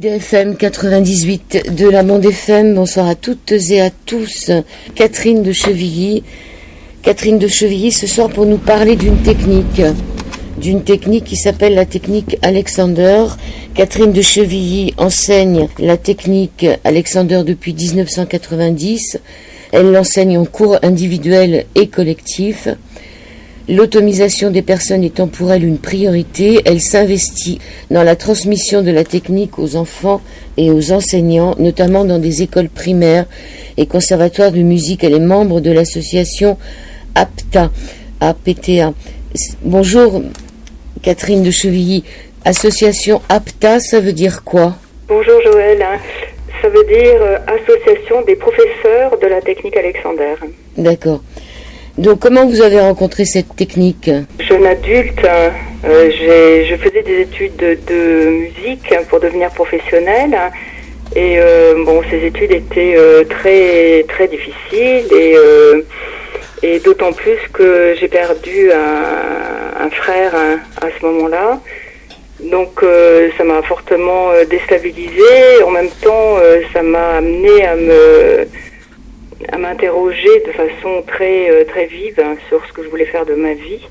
IDFM 98 de la Bande FM, bonsoir à toutes et à tous. Catherine de Chevilly ce soir pour nous parler d'une technique qui s'appelle la technique Alexander. Catherine de Chevilly enseigne la technique Alexander depuis 1990. Elle l'enseigne en cours individuel et collectif. L'autonomisation des personnes étant pour elle une priorité, elle s'investit dans la transmission de la technique aux enfants et aux enseignants, notamment dans des écoles primaires et conservatoires de musique. Elle est membre de l'association APTA. Bonjour Catherine de Chevilly. Association APTA, ça veut dire quoi? Bonjour Joël, ça veut dire Association des professeurs de la technique Alexander. D'accord. Donc, comment vous avez rencontré cette technique? Jeune adulte, je faisais des études de musique pour devenir professionnelle. Et ces études étaient très très difficiles et d'autant plus que j'ai perdu un frère à ce moment-là. Donc, ça m'a fortement déstabilisée. En même temps, ça m'a amené à m'interroger de façon très très vive sur ce que je voulais faire de ma vie.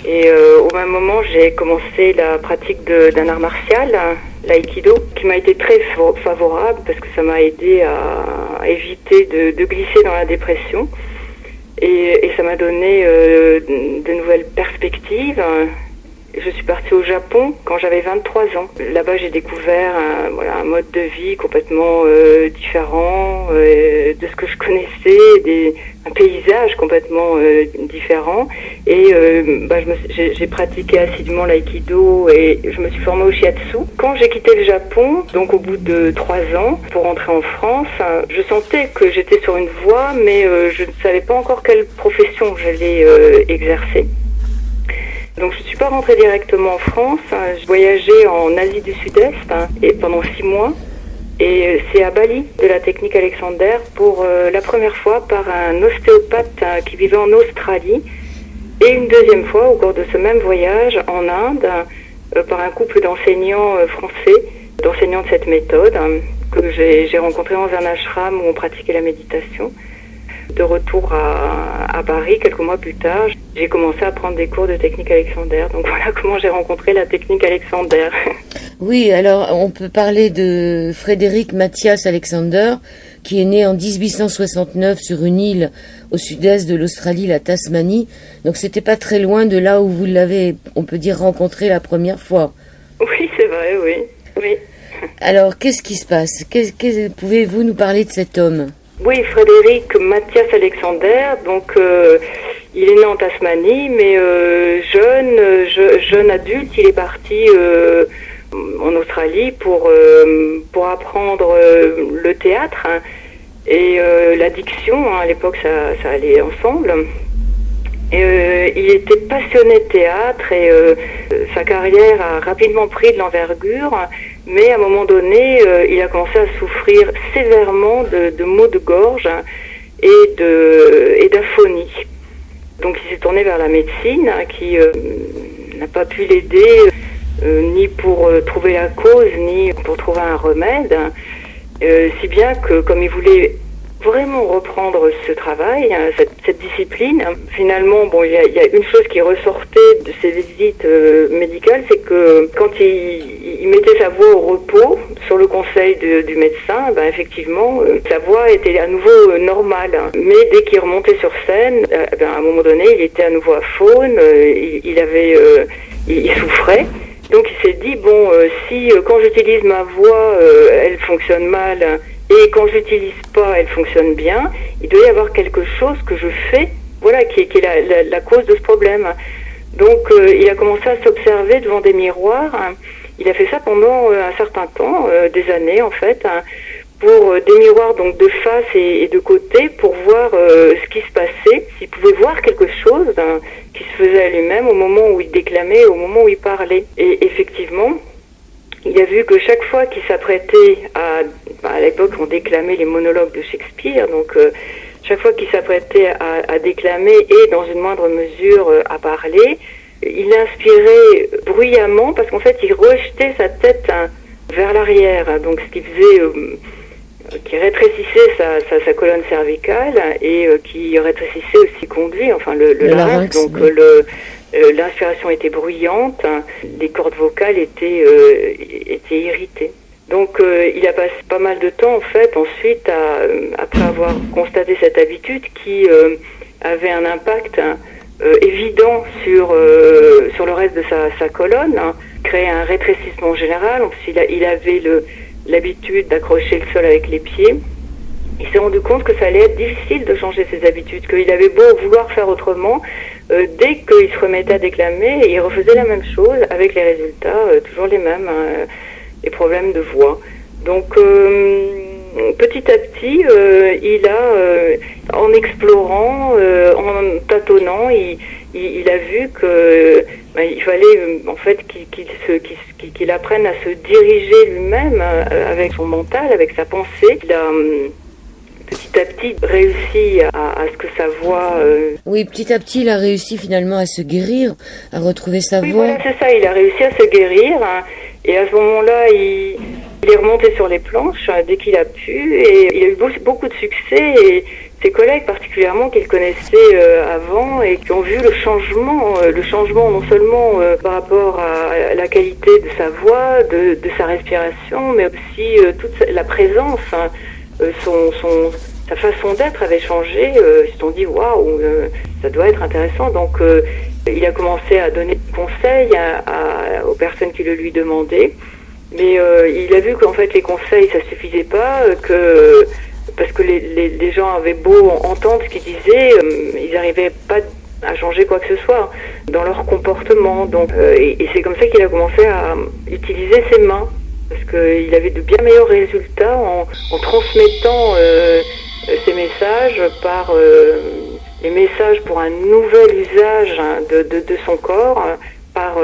Et au même moment, j'ai commencé la pratique d'un art martial, l'aïkido, qui m'a été très favorable parce que ça m'a aidé à éviter de glisser dans la dépression. Et ça m'a donné de nouvelles perspectives. Je suis partie au Japon quand j'avais 23 ans. Là-bas, j'ai découvert un mode de vie complètement différent de ce que je connaissais, un paysage complètement différent. Et j'ai pratiqué assidûment l'aïkido et je me suis formée au shiatsu. Quand j'ai quitté le Japon, donc au bout de 3 ans, pour rentrer en France, je sentais que j'étais sur une voie, mais je ne savais pas encore quelle profession j'allais exercer. Donc je ne suis pas rentrée directement en France, je voyageais en Asie du Sud-Est et pendant 6 mois. Et c'est à Bali de la technique Alexander pour la première fois par un ostéopathe qui vivait en Australie. Et une deuxième fois au cours de ce même voyage en Inde par un couple d'enseignants français, d'enseignants de cette méthode que j'ai rencontré dans un ashram où on pratiquait la méditation. De retour à Paris, quelques mois plus tard, j'ai commencé à prendre des cours de technique Alexander. Donc voilà comment j'ai rencontré la technique Alexander. Oui, alors on peut parler de Frédéric Mathias Alexander, qui est né en 1869 sur une île au sud-est de l'Australie, la Tasmanie. Donc c'était pas très loin de là où vous l'avez, on peut dire, rencontré la première fois. Oui, c'est vrai, oui. Alors qu'est-ce qui se passe? Pouvez-vous nous parler de cet homme? Oui, Frédéric Mathias Alexander, donc il est né en Tasmanie, mais jeune adulte, il est parti en Australie pour apprendre le théâtre et la diction. À l'époque, ça allait ensemble. Il était passionné de théâtre et sa carrière a rapidement pris de l'envergure. Mais à un moment donné, il a commencé à souffrir sévèrement de maux de gorge et d'aphonie. Donc il s'est tourné vers la médecine qui n'a pas pu l'aider ni pour trouver la cause, ni pour trouver un remède. Si bien que comme il voulait vraiment reprendre ce travail, cette discipline. Finalement, il y a une chose qui ressortait de ces visites médicales, c'est que quand il mettait sa voix au repos, sur le conseil du médecin, effectivement, sa voix était à nouveau normale. Mais dès qu'il remontait sur scène, à un moment donné, il était à nouveau aphone, il souffrait. Donc il s'est dit, si quand j'utilise ma voix, elle fonctionne mal, et quand je l'utilise pas, elle fonctionne bien, il doit y avoir quelque chose que je fais, qui est la cause de ce problème. Donc il a commencé à s'observer devant des miroirs. Il a fait ça pendant un certain temps, des années en fait, pour des miroirs donc de face et de côté, pour voir ce qui se passait, s'il pouvait voir quelque chose qui se faisait à lui-même au moment où il déclamait, au moment où il parlait. Et effectivement, il a vu que chaque fois qu'il s'apprêtait à l'époque on déclamait les monologues de Shakespeare, donc chaque fois qu'il s'apprêtait à déclamer et dans une moindre mesure à parler, il inspirait bruyamment parce qu'en fait il rejetait sa tête vers l'arrière, donc ce qui faisait qui rétrécissait sa colonne cervicale et qui rétrécissait aussi conduit, enfin le larynx. Donc l'inspiration était bruyante, les cordes vocales étaient irritées. Donc il a passé pas mal de temps en fait ensuite après avoir constaté cette habitude qui avait un impact évident sur le reste de sa colonne, créait un rétrécissement général. En plus il avait l'habitude d'accrocher le sol avec les pieds. Il s'est rendu compte que ça allait être difficile de changer ses habitudes, qu'il avait beau vouloir faire autrement, dès qu'il se remettait à déclamer, il refaisait la même chose avec les résultats toujours les mêmes, les problèmes de voix. Donc petit à petit, il a, en explorant, en tâtonnant, il a vu que il fallait en fait qu'il apprenne à se diriger lui-même avec son mental, avec sa pensée. Il a petit à petit réussi à ce que sa voix... Oui, petit à petit, il a réussi finalement à se guérir, à retrouver sa voix. Voilà, c'est ça, il a réussi à se guérir. Et à ce moment-là, il est remonté sur les planches dès qu'il a pu. Et il a eu beaucoup de succès. Et ses collègues particulièrement qu'il connaissait avant et qui ont vu le changement non seulement par rapport à la qualité de sa voix, de sa respiration, mais aussi toute la présence, sa façon d'être avait changé. Ils se sont dit waouh, ça doit être intéressant. Donc il a commencé à donner des conseils aux personnes qui le lui demandaient, mais il a vu qu'en fait les conseils ça suffisait pas, parce que les gens avaient beau entendre ce qu'il disait, ils n'arrivaient pas à changer quoi que ce soit dans leur comportement. Donc et c'est comme ça qu'il a commencé à utiliser ses mains, parce qu'il avait de bien meilleurs résultats en transmettant ces messages par les messages pour un nouvel usage de son corps par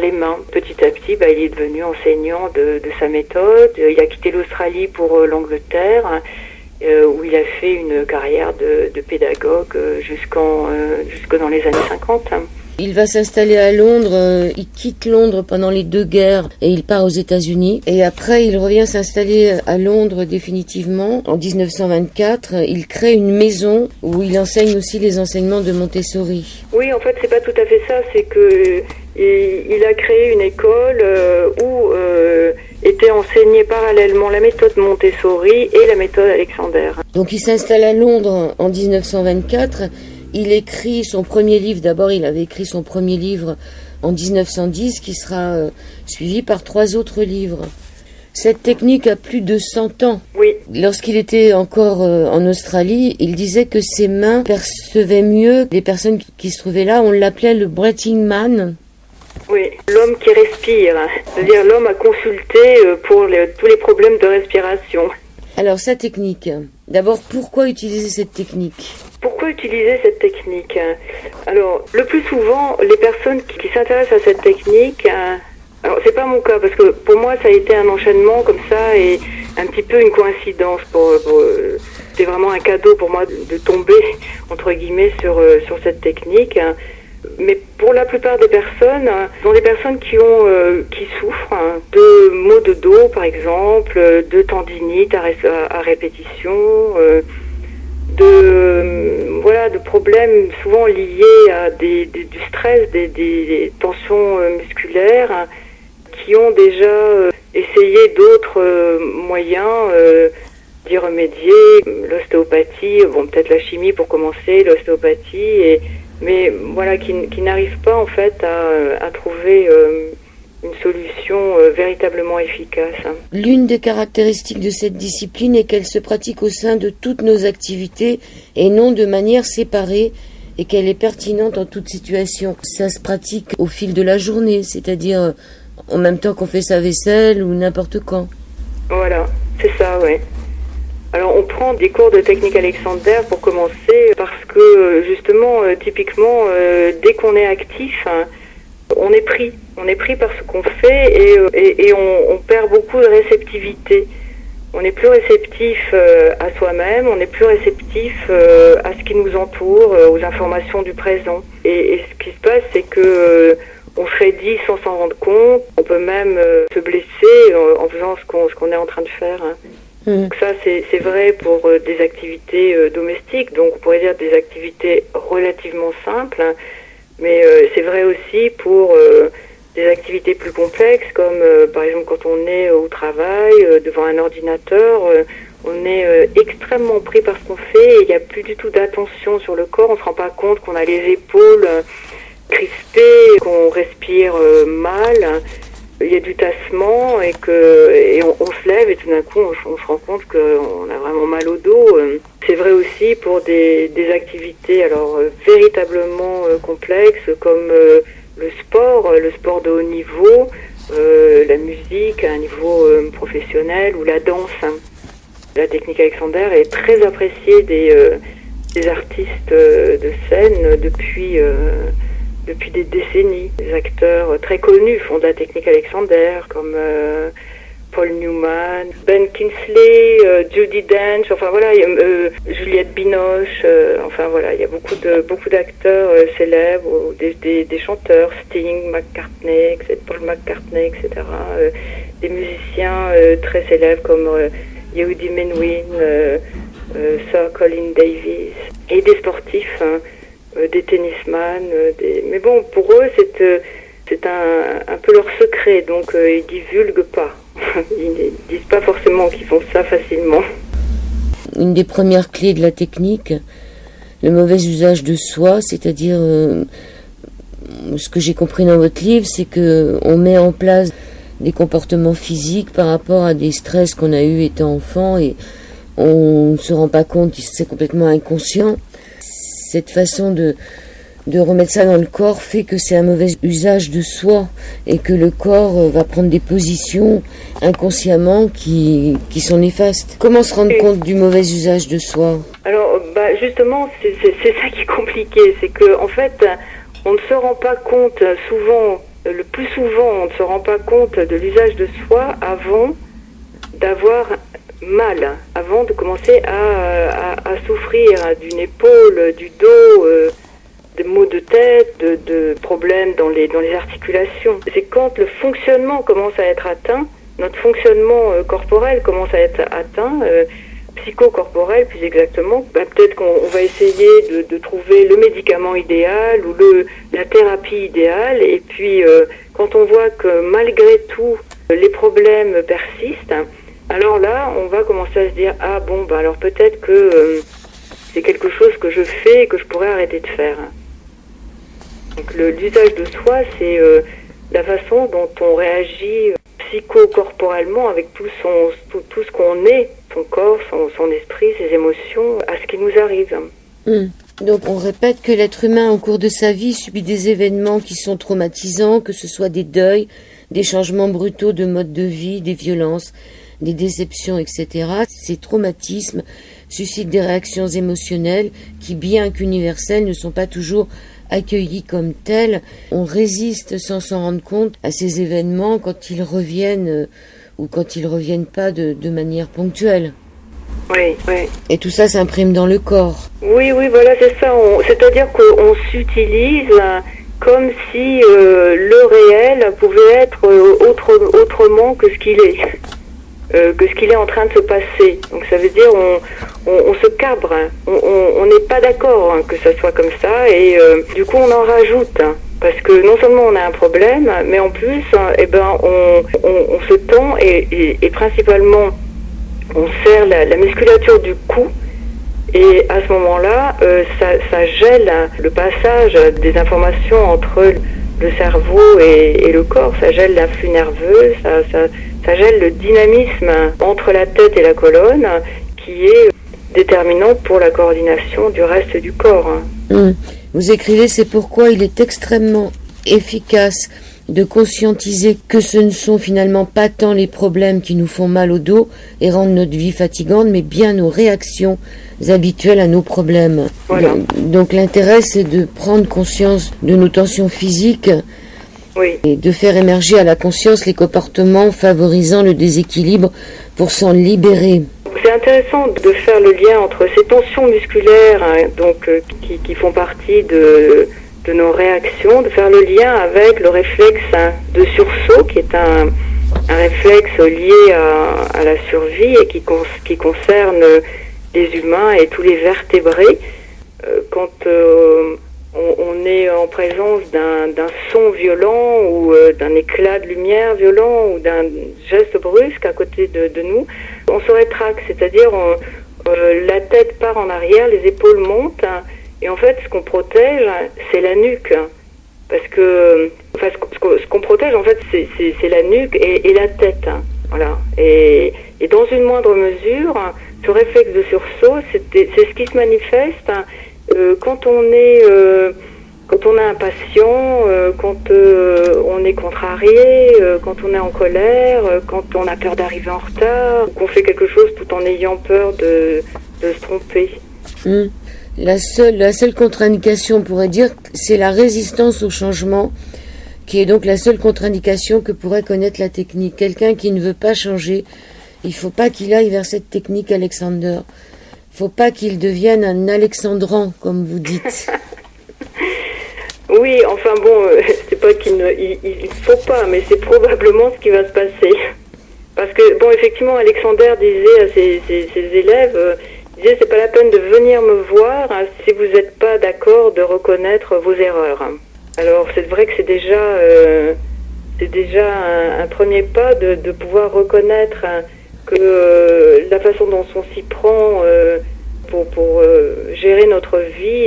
les mains. Petit à petit, il est devenu enseignant de sa méthode. Il a quitté l'Australie pour l'Angleterre, où il a fait une carrière de pédagogue jusque dans les années 50. Il va s'installer à Londres, il quitte Londres pendant les 2 guerres et il part aux États-Unis. Et après, il revient s'installer à Londres définitivement. En 1924, il crée une maison où il enseigne aussi les enseignements de Montessori. Oui, en fait, c'est pas tout à fait ça. C'est que il a créé une école où était enseignée parallèlement la méthode Montessori et la méthode Alexander. Donc il s'installe à Londres en 1924. Il écrit son premier livre. D'abord, il avait écrit son premier livre en 1910, qui sera suivi par 3 autres livres. Cette technique a plus de 100 ans. Oui. Lorsqu'il était encore en Australie, il disait que ses mains percevaient mieux les personnes qui se trouvaient là. On l'appelait le Breathing Man. Oui, l'homme qui respire, c'est-à-dire l'homme à consulter pour tous les problèmes de respiration. Alors, sa technique. D'abord, pourquoi utiliser cette technique ? Pourquoi utiliser cette technique ? Alors, le plus souvent, les personnes qui s'intéressent à cette technique, alors c'est pas mon cas, parce que pour moi, ça a été un enchaînement comme ça et un petit peu une coïncidence. C'était vraiment un cadeau pour moi de tomber, entre guillemets, sur cette technique. Mais pour la plupart des personnes, ce sont des personnes qui souffrent de maux de dos, par exemple, de tendinite à répétition, de problèmes souvent liés à du stress, des tensions musculaires, qui ont déjà essayé d'autres moyens d'y remédier. L'ostéopathie, peut-être la chimie pour commencer, l'ostéopathie, mais voilà, qui n'arrivent pas en fait à trouver une solution véritablement efficace. L'une des caractéristiques de cette discipline est qu'elle se pratique au sein de toutes nos activités et non de manière séparée, et qu'elle est pertinente en toute situation. Ça se pratique au fil de la journée, c'est-à-dire en même temps qu'on fait sa vaisselle ou n'importe quand. Voilà, c'est ça, ouais. Alors on prend des cours de technique Alexander pour commencer, parce que justement, typiquement, dès qu'on est actif, on est pris par ce qu'on fait et on perd beaucoup de réceptivité. On est plus réceptif à soi-même, on est plus réceptif à ce qui nous entoure, aux informations du présent. Et ce qui se passe, c'est que On serait 10 sans s'en rendre compte. On peut même se blesser en faisant ce qu'on est en train de faire. Donc ça, c'est vrai pour des activités domestiques. Donc on pourrait dire des activités relativement simples. Mais c'est vrai aussi pour des activités plus complexes, comme par exemple quand on est au travail, devant un ordinateur, on est extrêmement pris par ce qu'on fait et il n'y a plus du tout d'attention sur le corps. On ne se rend pas compte qu'on a les épaules crispées, qu'on respire mal. Il y a du tassement et on se lève et tout d'un coup on se rend compte qu'on a vraiment mal au dos. C'est vrai aussi pour des activités alors véritablement complexes comme le sport de haut niveau, la musique à un niveau professionnel ou la danse. La technique Alexander est très appréciée des artistes de scène depuis des décennies. Des acteurs très connus font de la technique Alexander, comme Paul Newman, Ben Kingsley, Judi Dench, enfin voilà, Juliette Binoche, enfin voilà, il y a beaucoup d'acteurs célèbres, ou des chanteurs, Sting, McCartney, Paul McCartney, etc. Des musiciens très célèbres comme Yehudi Menuhin, Sir Colin Davis, et des sportifs, des tennisman, mais bon, pour eux c'est un peu leur secret, donc ils divulguent pas. Ils ne disent pas forcément qu'ils font ça facilement. Une des premières clés de la technique, le mauvais usage de soi, c'est-à-dire ce que j'ai compris dans votre livre, c'est que on met en place des comportements physiques par rapport à des stress qu'on a eu étant enfant et on ne se rend pas compte, c'est complètement inconscient. Cette façon de remettre ça dans le corps fait que c'est un mauvais usage de soi et que le corps va prendre des positions inconsciemment qui sont néfastes. Comment se rendre compte du mauvais usage de soi ? Alors, justement, c'est ça qui est compliqué, c'est que en fait, on ne se rend pas compte souvent, le plus souvent, on ne se rend pas compte de l'usage de soi avant d'avoir mal, avant de commencer à souffrir d'une épaule, du dos, de maux de tête, de problèmes dans les articulations. C'est quand le fonctionnement commence à être atteint, notre fonctionnement corporel commence à être atteint, psychocorporel plus exactement, peut-être qu'on va essayer de trouver le médicament idéal ou la thérapie idéale, et puis quand on voit que malgré tout les problèmes persistent, alors là on va commencer à se dire alors peut-être que c'est quelque chose que je fais et que je pourrais arrêter de faire. Donc l'usage de soi, c'est la façon dont on réagit psychocorporellement avec tout ce qu'on est, son corps, son esprit, ses émotions, à ce qui nous arrive. Donc on répète que l'être humain au cours de sa vie subit des événements qui sont traumatisants, que ce soit des deuils, des changements brutaux de mode de vie, des violences, des déceptions, etc. Ces traumatismes suscitent des réactions émotionnelles qui, bien qu'universelles, ne sont pas toujours accueillis comme tels. On résiste sans s'en rendre compte à ces événements quand ils reviennent ou quand ils reviennent pas de manière ponctuelle. Oui. Et tout ça s'imprime dans le corps. Oui, voilà, c'est ça. C'est-à-dire qu'on s'utilise comme si le réel pouvait être autrement que ce qu'il est. Que ce qu'il est en train de se passer. Donc ça veut dire on se cabre, on n'est pas d'accord que ça soit comme ça, et du coup on en rajoute, parce que non seulement on a un problème, mais en plus on se tend et principalement on serre la musculature du cou, et à ce moment-là ça gèle le passage des informations entre le cerveau et le corps, ça gèle l'influx nerveux, ça gèle le dynamisme entre la tête et la colonne, qui est déterminant pour la coordination du reste du corps. Vous écrivez, c'est pourquoi il est extrêmement efficace de conscientiser que ce ne sont finalement pas tant les problèmes qui nous font mal au dos et rendent notre vie fatigante, mais bien nos réactions habituelles à nos problèmes. Voilà. Donc l'intérêt, c'est de prendre conscience de nos tensions physiques, et de faire émerger à la conscience les comportements favorisant le déséquilibre pour s'en libérer. C'est intéressant de faire le lien entre ces tensions musculaires, qui font partie de nos réactions réaction, de faire le lien avec le réflexe de sursaut, qui est un réflexe lié à la survie et qui concerne les humains et tous les vertébrés. Quand on est en présence d'un son violent ou d'un éclat de lumière violent ou d'un geste brusque à côté de nous, on se rétracte, c'est-à-dire la tête part en arrière, les épaules montent, et en fait ce qu'on protège, c'est la nuque. Parce que ce qu'on protège, en fait, c'est la nuque et la tête. Voilà. Et dans une moindre mesure, ce réflexe de sursaut, c'est ce qui se manifeste quand on est impatient, quand on est contrarié, quand on est en colère, quand on a peur d'arriver en retard, qu'on fait quelque chose tout en ayant peur de se tromper. La seule contre-indication, on pourrait dire, c'est la résistance au changement, qui est donc la seule contre-indication que pourrait connaître la technique. Quelqu'un qui ne veut pas changer, il ne faut pas qu'il aille vers cette technique Alexander. Il ne faut pas qu'il devienne un alexandran, comme vous dites. Oui, enfin bon, c'est pas qu'il ne il faut pas, mais c'est probablement ce qui va se passer. Parce que, bon, effectivement, Alexander disait à ses élèves... Il disait, c'est pas la peine de venir me voir si vous n'êtes pas d'accord de reconnaître vos erreurs. Alors c'est vrai que c'est déjà un premier pas de pouvoir reconnaître que la façon dont on s'y prend pour gérer notre vie,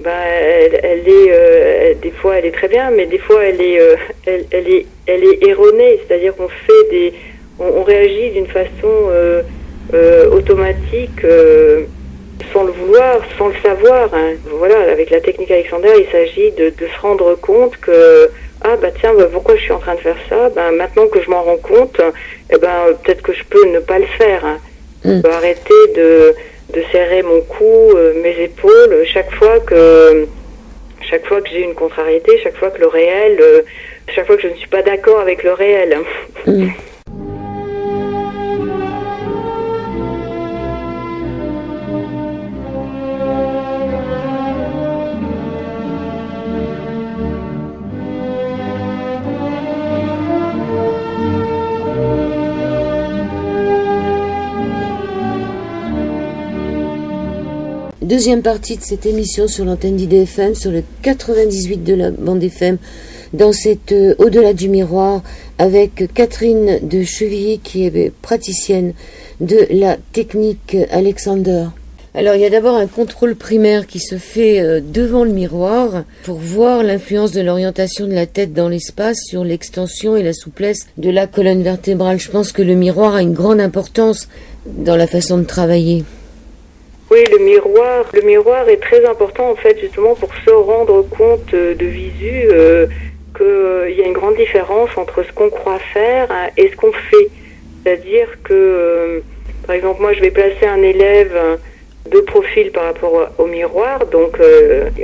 elle est des fois elle est très bien, mais des fois elle est erronée. C'est-à-dire qu'on fait on réagit d'une façon automatique, sans le vouloir, sans le savoir. Voilà, avec la technique Alexander, il s'agit de se rendre compte que pourquoi je suis en train de faire ça ? Maintenant que je m'en rends compte, peut-être que je peux ne pas le faire. Je peux arrêter de serrer mon cou, mes épaules, chaque fois que j'ai une contrariété, chaque fois que chaque fois que je ne suis pas d'accord avec le réel. Deuxième partie de cette émission sur l'antenne d'IDFM, sur le 98 de la bande FM, dans cette Au-delà du miroir, avec Catherine de Chevilly, qui est praticienne de la technique Alexander. Alors, il y a d'abord un contrôle primaire qui se fait devant le miroir pour voir l'influence de l'orientation de la tête dans l'espace sur l'extension et la souplesse de la colonne vertébrale. Je pense que le miroir a une grande importance dans la façon de travailler. Oui, le miroir est très important en fait justement pour se rendre compte de visu qu'il y a une grande différence entre ce qu'on croit faire et ce qu'on fait. C'est-à-dire que, par exemple, moi je vais placer un élève de profil par rapport au miroir, donc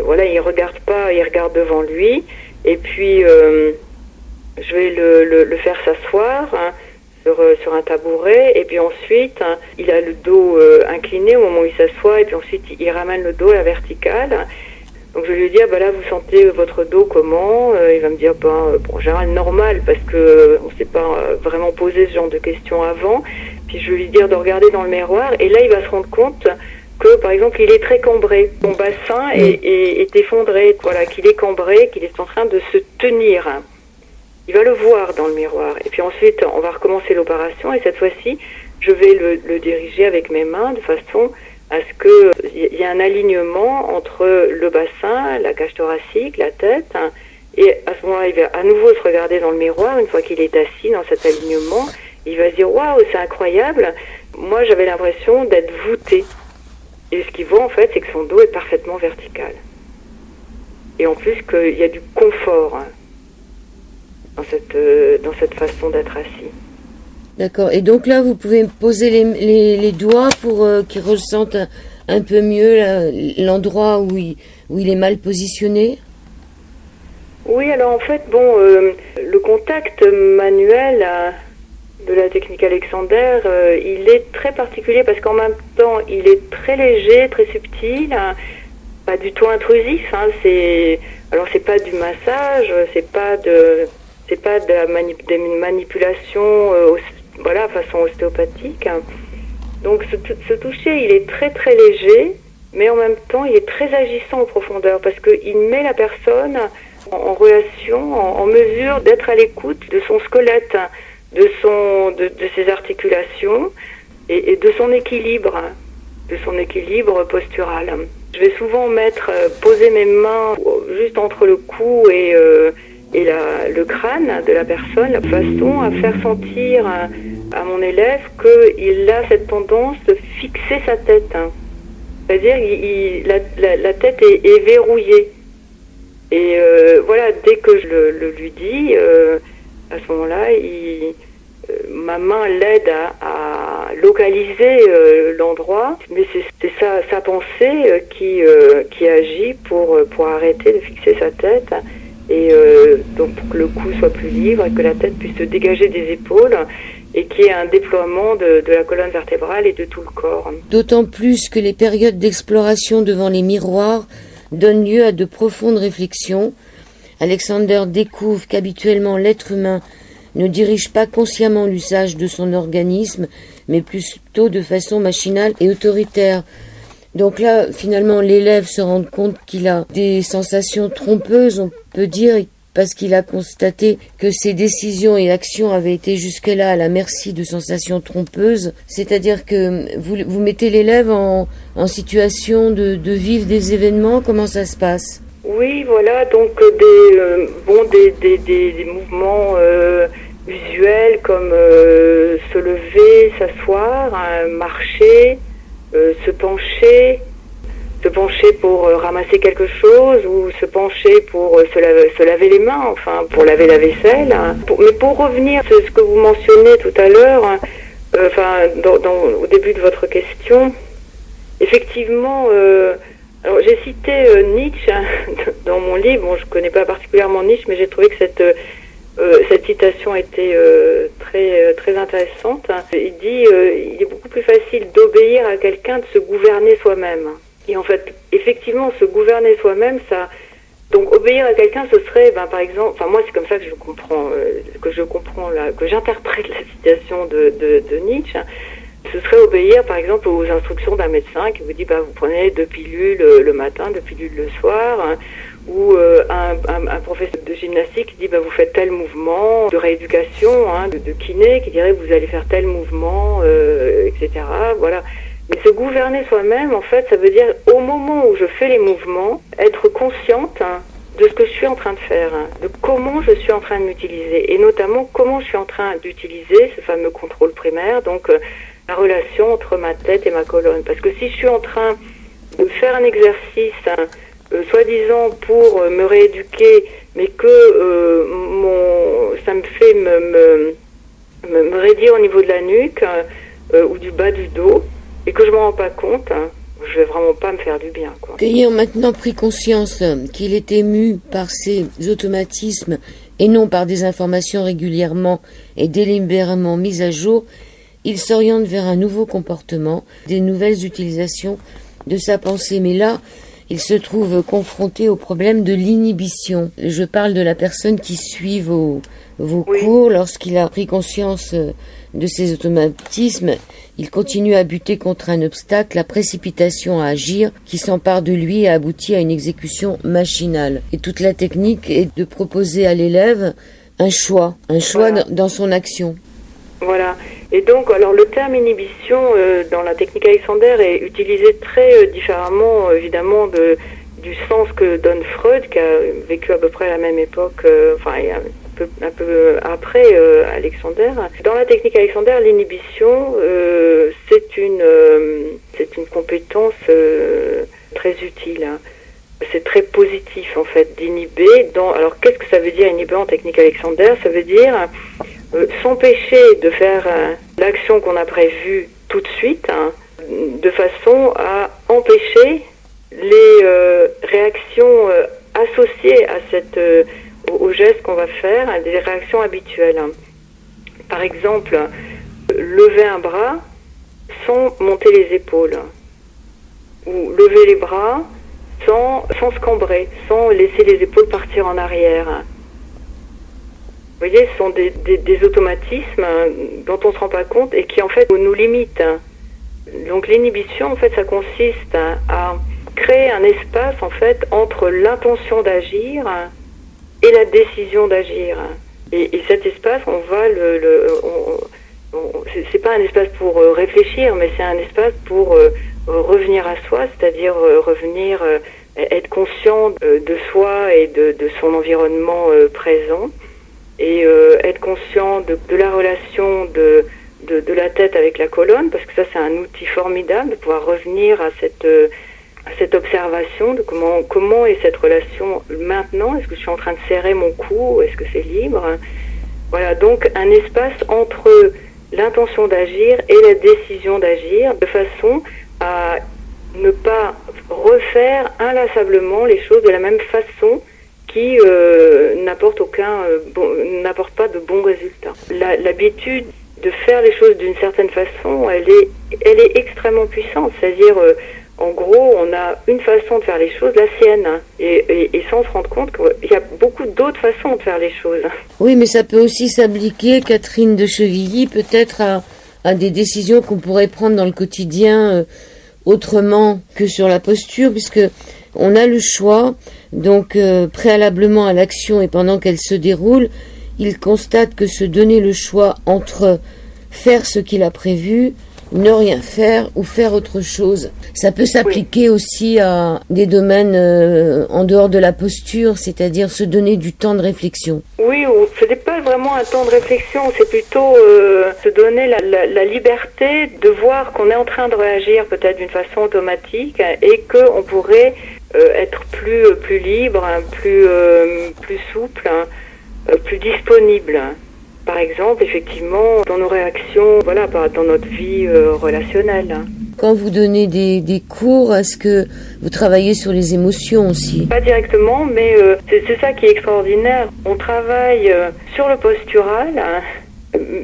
voilà, il regarde pas, il regarde devant lui, et puis je vais le faire s'asseoir sur un tabouret, et puis ensuite il a le dos incliné au moment où il s'assoit, et puis ensuite il ramène le dos à la verticale. Donc je vais lui dire, là vous sentez votre dos comment ? Il va me dire, en général normal, parce que on s'est pas vraiment posé ce genre de questions avant. Puis je vais lui dire de regarder dans le miroir, et là il va se rendre compte que par exemple il est très cambré, son bassin est effondré, voilà, qu'il est cambré, qu'il est en train de se tenir. Il va le voir dans le miroir. Et puis ensuite, on va recommencer l'opération. Et cette fois-ci, je vais le diriger avec mes mains de façon à ce qu'il y ait un alignement entre le bassin, la cage thoracique, la tête. Et à ce moment-là, il va à nouveau se regarder dans le miroir. Une fois qu'il est assis dans cet alignement, il va se dire « Waouh, c'est incroyable !» Moi, j'avais l'impression d'être voûté. Et ce qu'il voit, en fait, c'est que son dos est parfaitement vertical. Et en plus, qu'il y a du confort dans cette façon d'être assis. D'accord. Et donc là, vous pouvez poser les doigts pour qu'ils ressentent un peu mieux l'endroit où il est mal positionné ? Oui, alors en fait, le contact manuel de la technique Alexander, il est très particulier parce qu'en même temps, il est très léger, très subtil, pas du tout intrusif. C'est pas du massage, c'est pas de des manipulations voilà, façon ostéopathique. Donc ce toucher, il est très très léger, mais en même temps, il est très agissant en profondeur parce qu'il met la personne en relation, en mesure d'être à l'écoute de son squelette, de ses articulations et de son équilibre postural. Je vais souvent poser mes mains juste entre le cou et le crâne de la personne, de façon à faire sentir à mon élève qu'il a cette tendance de fixer sa tête. C'est-à-dire la tête est verrouillée. Et voilà, dès que je le lui dis, à ce moment-là, ma main l'aide à localiser l'endroit, mais c'est sa pensée qui agit pour arrêter de fixer sa tête et donc pour que le cou soit plus libre et que la tête puisse se dégager des épaules et qu'il y ait un déploiement de la colonne vertébrale et de tout le corps. D'autant plus que les périodes d'exploration devant les miroirs donnent lieu à de profondes réflexions. Alexander découvre qu'habituellement l'être humain ne dirige pas consciemment l'usage de son organisme, mais plutôt de façon machinale et autoritaire. Donc là, finalement, l'élève se rend compte qu'il a des sensations trompeuses, on peut dire, parce qu'il a constaté que ses décisions et actions avaient été jusque-là à la merci de sensations trompeuses. C'est-à-dire que vous mettez l'élève en situation de vivre des événements. Comment ça se passe ? Oui, voilà, donc des mouvements usuels comme se lever, s'asseoir, marcher, se pencher pour ramasser quelque chose ou se pencher pour se laver les mains, enfin pour laver la vaisselle. Mais pour revenir sur ce que vous mentionnez tout à l'heure, au début de votre question, effectivement, alors j'ai cité Nietzsche dans mon livre. Bon, je connais pas particulièrement Nietzsche, mais j'ai trouvé que cette citation était très très intéressante. Il dit il est beaucoup plus facile d'obéir à quelqu'un de se gouverner soi-même. Et en fait, effectivement, se gouverner soi-même, donc obéir à quelqu'un, ce serait, par exemple, moi c'est comme ça que je comprends que j'interprète la citation de Nietzsche. Ce serait obéir, par exemple, aux instructions d'un médecin qui vous dit, vous prenez 2 pilules le matin, 2 pilules le soir, ou un professeur de gymnastique qui dit, vous faites tel mouvement, de rééducation, de kiné, qui dirait, vous allez faire tel mouvement, etc. Voilà. Mais se gouverner soi-même, en fait, ça veut dire, au moment où je fais les mouvements, être consciente de ce que je suis en train de faire, de comment je suis en train de m'utiliser, et notamment comment je suis en train d'utiliser ce fameux contrôle primaire, donc la relation entre ma tête et ma colonne. Parce que si je suis en train de faire un exercice, soi-disant pour me rééduquer, mais que ça me fait me raidir au niveau de la nuque ou du bas du dos, et que je m'en rends pas compte, je vais vraiment pas me faire du bien, quoi. Ayant maintenant pris conscience qu'il était mu par ces automatismes et non par des informations régulièrement et délibérément mises à jour, il s'oriente vers un nouveau comportement, des nouvelles utilisations de sa pensée. Mais là, il se trouve confronté au problème de l'inhibition. Je parle de la personne qui suit vos cours. Lorsqu'il a pris conscience de ces automatismes, il continue à buter contre un obstacle, la précipitation à agir, qui s'empare de lui et aboutit à une exécution machinale. Et toute la technique est de proposer à l'élève un choix voilà, dans son action. Voilà. Et donc, alors le terme inhibition dans la technique Alexander est utilisé très différemment, évidemment, du sens que donne Freud, qui a vécu à peu près à la même époque, un peu après Alexander. Dans la technique Alexander, l'inhibition, c'est une compétence très utile. C'est très positif, en fait, d'inhiber. Alors, qu'est-ce que ça veut dire inhiber en technique Alexander ? Ça veut dire s'empêcher de faire l'action qu'on a prévue tout de suite, de façon à empêcher les réactions associées à au geste qu'on va faire, des réactions habituelles. Par exemple, lever un bras sans monter les épaules, ou lever les bras sans se cambrer, sans laisser les épaules partir en arrière. Vous voyez, ce sont des automatismes dont on ne se rend pas compte et qui en fait nous limitent. Donc l'inhibition, en fait, ça consiste à créer un espace en fait entre l'intention d'agir et la décision d'agir. Et cet espace, on va c'est pas un espace pour réfléchir, mais c'est un espace pour revenir à soi, c'est-à-dire revenir, être conscient de soi et de son environnement présent, et être conscient de la relation de la tête avec la colonne, parce que ça c'est un outil formidable de pouvoir revenir à cette observation de comment est cette relation maintenant. Est-ce que je suis en train de serrer mon cou? Est-ce que c'est libre? Voilà, donc un espace entre l'intention d'agir et la décision d'agir, de façon à ne pas refaire inlassablement les choses de la même façon qui n'apporte pas de bons résultats. L'habitude de faire les choses d'une certaine façon, elle est extrêmement puissante. C'est-à-dire, en gros, on a une façon de faire les choses, la sienne, et sans se rendre compte qu'il y a beaucoup d'autres façons de faire les choses. Oui, mais ça peut aussi s'appliquer, Catherine de Chevilly, peut-être à des décisions qu'on pourrait prendre dans le quotidien autrement que sur la posture, puisque on a le choix. Donc, préalablement à l'action et pendant qu'elle se déroule, il constate que se donner le choix entre faire ce qu'il a prévu, ne rien faire ou faire autre chose. Ça peut s'appliquer aussi à des domaines en dehors de la posture, c'est-à-dire se donner du temps de réflexion. Oui, ce n'est pas vraiment un temps de réflexion, c'est plutôt se donner la liberté de voir qu'on est en train de réagir peut-être d'une façon automatique et qu'on pourrait être plus libre, plus souple, plus disponible. Par exemple, effectivement, dans nos réactions, voilà, dans notre vie relationnelle. Quand vous donnez des cours, est-ce que vous travaillez sur les émotions aussi? Pas directement, mais c'est ça qui est extraordinaire. On travaille sur le postural,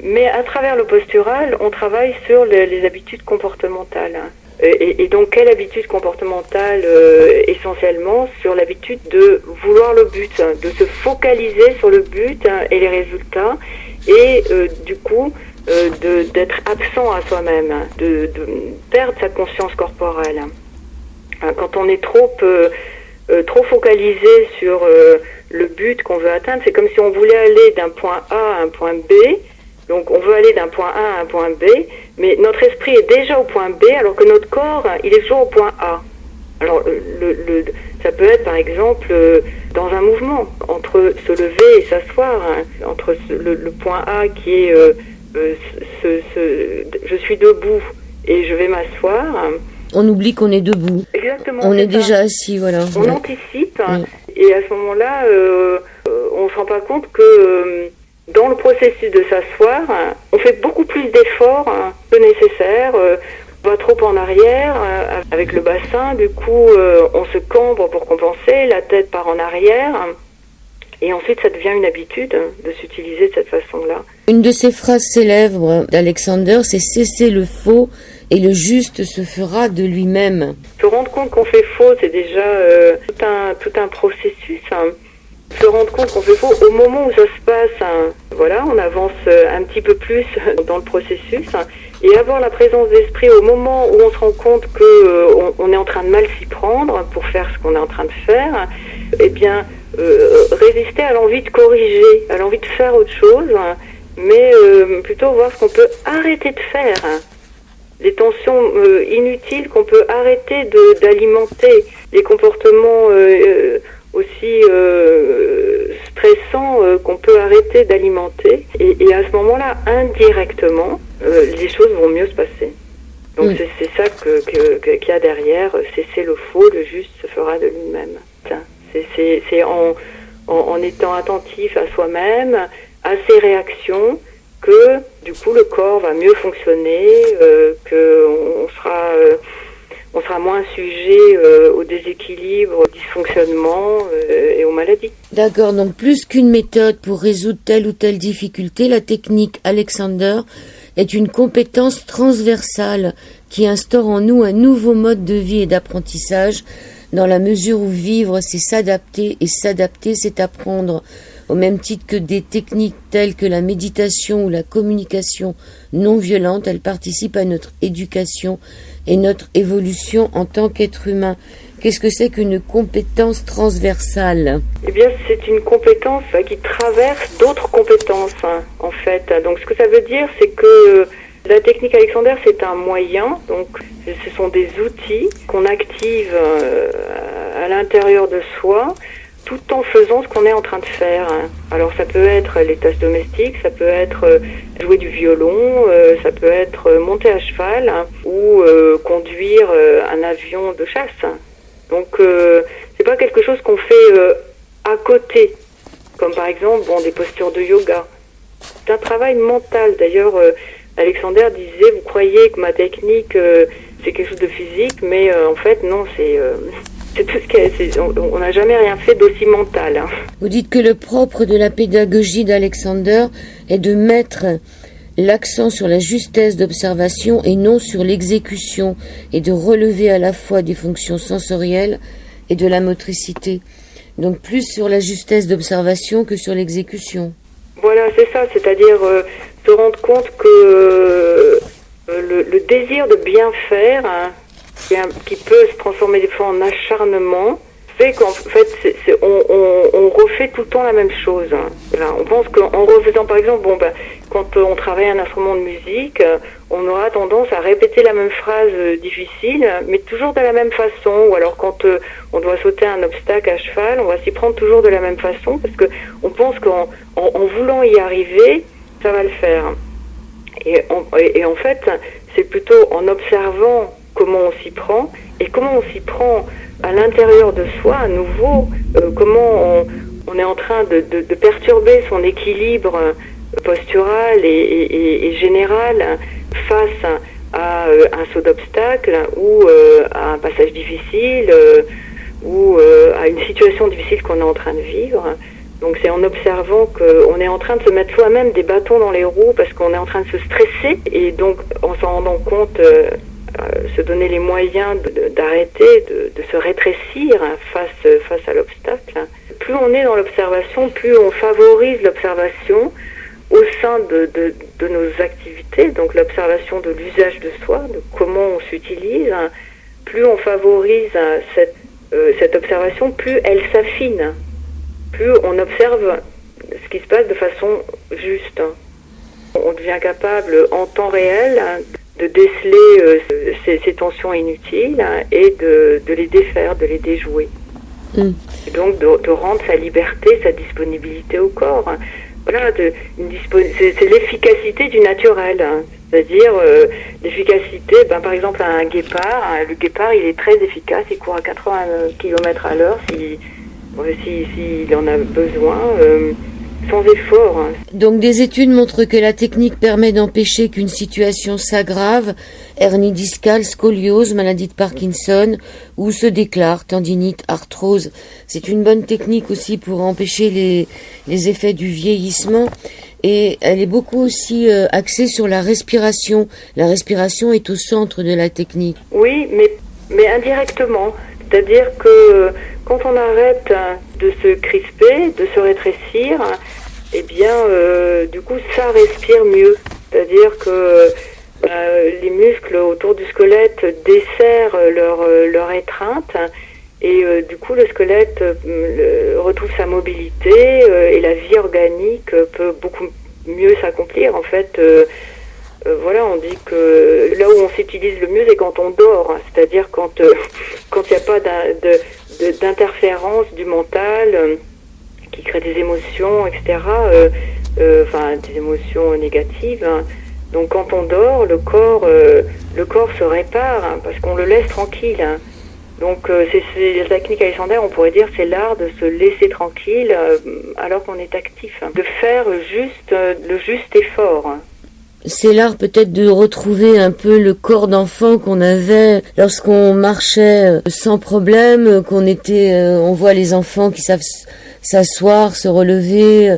mais à travers le postural, on travaille sur les habitudes comportementales. Et donc, quelle habitude comportementale essentiellement? Sur l'habitude de vouloir le but, de se focaliser sur le but et les résultats, et du coup d'être absent à soi-même, de perdre sa conscience corporelle. Quand on est trop focalisé sur le but qu'on veut atteindre, c'est comme si on voulait aller d'un point A à un point B. Donc on veut aller d'un point A à un point B, mais notre esprit est déjà au point B, alors que notre corps, il est toujours au point A. Alors ça peut être par exemple dans un mouvement, entre se lever et s'asseoir, entre le point A qui est je suis debout et je vais m'asseoir. On oublie qu'on est debout. Exactement. On est déjà assis, voilà. On anticipe, et à ce moment-là, on ne se rend pas compte que dans le processus de s'asseoir, on fait beaucoup plus d'efforts que nécessaire. On va trop en arrière avec le bassin, du coup on se cambre pour compenser, la tête part en arrière, et ensuite ça devient une habitude de s'utiliser de cette façon-là. Une de ces phrases célèbres d'Alexander, c'est « cesser le faux et le juste se fera de lui-même ». Se rendre compte qu'on fait faux, c'est déjà tout un processus. Se rendre compte qu'on fait faux au moment où ça se passe, voilà, on avance un petit peu plus dans le processus, et avoir la présence d'esprit au moment où on se rend compte qu'on est en train de mal s'y prendre pour faire ce qu'on est en train de faire, eh bien résister à l'envie de corriger, à l'envie de faire autre chose, mais plutôt voir ce qu'on peut arrêter de faire, les tensions inutiles qu'on peut arrêter d'alimenter, les comportements aussi stressants qu'on peut arrêter d'alimenter, et à ce moment-là, indirectement, les choses vont mieux se passer. Donc c'est ça qu'il y a derrière, cesser le faux, le juste se fera de lui-même. C'est en étant attentif à soi-même, à ses réactions, que du coup le corps va mieux fonctionner, qu'on sera moins sujet au déséquilibre, au dysfonctionnement et aux maladies. D'accord, donc plus qu'une méthode pour résoudre telle ou telle difficulté, la technique Alexander est une compétence transversale qui instaure en nous un nouveau mode de vie et d'apprentissage dans la mesure où vivre, c'est s'adapter, et s'adapter, c'est apprendre. Au même titre que des techniques telles que la méditation ou la communication non violente, elles participent à notre éducation et notre évolution en tant qu'être humain. Qu'est-ce que c'est qu'une compétence transversale ? Eh bien, c'est une compétence qui traverse d'autres compétences, en fait. Donc, ce que ça veut dire, c'est que la technique Alexander, c'est un moyen, donc ce sont des outils qu'on active à l'intérieur de soi, tout en faisant ce qu'on est en train de faire. Alors ça peut être les tâches domestiques, ça peut être jouer du violon, ça peut être monter à cheval ou conduire un avion de chasse. Donc c'est pas quelque chose qu'on fait à côté, comme par exemple des postures de yoga. C'est un travail mental. D'ailleurs, Alexander disait, vous croyez que ma technique c'est quelque chose de physique, mais en fait non, c'est tout ce on n'a jamais rien fait d'aussi mental. Vous dites que le propre de la pédagogie d'Alexander est de mettre l'accent sur la justesse d'observation et non sur l'exécution, et de relever à la fois des fonctions sensorielles et de la motricité. Donc plus sur la justesse d'observation que sur l'exécution. Voilà, c'est ça, c'est-à-dire se rendre compte que le désir de bien faire, qui peut se transformer des fois en acharnement, fait qu'en fait on refait tout le temps la même chose. Voilà, on pense qu'en refaisant, par exemple, quand on travaille un instrument de musique, on aura tendance à répéter la même phrase difficile, mais toujours de la même façon. Ou alors quand on doit sauter un obstacle à cheval, on va s'y prendre toujours de la même façon, parce que on pense qu'en voulant y arriver, ça va le faire. Et en fait, c'est plutôt en observant comment on s'y prend, et comment on s'y prend à l'intérieur de soi, à nouveau, comment on est en train de perturber son équilibre postural et général face à un saut d'obstacle ou à un passage difficile ou à une situation difficile qu'on est en train de vivre. Donc c'est en observant qu'on est en train de se mettre soi-même des bâtons dans les roues parce qu'on est en train de se stresser, et donc en s'en rendant compte, se donner les moyens d'arrêter, de se rétrécir face à l'obstacle. Plus on est dans l'observation, plus on favorise l'observation au sein de nos activités, donc l'observation de l'usage de soi, de comment on s'utilise. Plus on favorise cette observation, plus elle s'affine, plus on observe ce qui se passe de façon juste. On devient capable en temps réel de déceler ces tensions inutiles et de les défaire, de les déjouer. Et donc de rendre sa liberté, sa disponibilité au corps. Voilà, c'est l'efficacité du naturel. C'est-à-dire l'efficacité, par exemple un guépard, le guépard il est très efficace, il court à 80 km à l'heure s'il en a besoin. Sans effort. Donc des études montrent que la technique permet d'empêcher qu'une situation s'aggrave, hernie discale, scoliose, maladie de Parkinson, ou se déclare tendinite, arthrose. C'est une bonne technique aussi pour empêcher les effets du vieillissement, et elle est beaucoup aussi axée sur la respiration. La respiration est au centre de la technique. Oui, mais indirectement. C'est-à-dire que quand on arrête de se crisper, de se rétrécir, eh bien, du coup, ça respire mieux. C'est-à-dire que les muscles autour du squelette desserrent leur étreinte, et du coup, le squelette retrouve sa mobilité et la vie organique peut beaucoup mieux s'accomplir. En fait, voilà, on dit que là où on s'utilise le mieux, c'est quand on dort, c'est-à-dire quand il n'y a pas d'interférence du mental qui crée des émotions, etc., des émotions négatives. Donc quand on dort, le corps se répare parce qu'on le laisse tranquille. Donc c'est la technique Alexander, on pourrait dire, c'est l'art de se laisser tranquille alors qu'on est actif, de faire le juste effort. C'est l'art peut-être de retrouver un peu le corps d'enfant qu'on avait lorsqu'on marchait sans problème, on voit les enfants qui savent s'asseoir, se relever,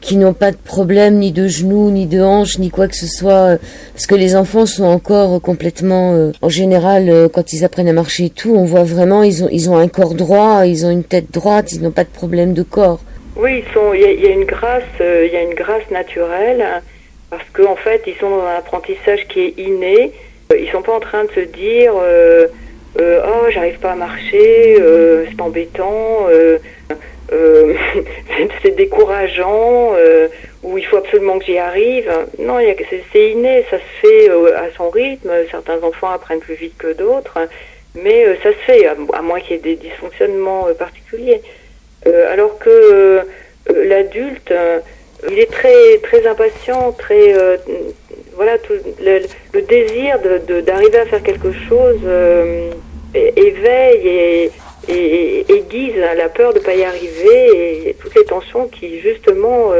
qui n'ont pas de problème ni de genoux, ni de hanches, ni quoi que ce soit, parce que les enfants sont encore complètement, en général, quand ils apprennent à marcher et tout, on voit vraiment, ils ont un corps droit, ils ont une tête droite, ils n'ont pas de problème de corps. Oui, il y a une grâce naturelle, parce qu'en fait, ils sont dans un apprentissage qui est inné. Ils sont pas en train de se dire oh, j'arrive pas à marcher, c'est embêtant, c'est décourageant, ou il faut absolument que j'y arrive. Non, c'est inné, ça se fait à son rythme. Certains enfants apprennent plus vite que d'autres, mais ça se fait, à moins qu'il y ait des dysfonctionnements particuliers. Alors que l'adulte, il est très très impatient, très voilà, tout le désir d'arriver à faire quelque chose éveille et aiguise la peur de ne pas y arriver et toutes les tensions qui justement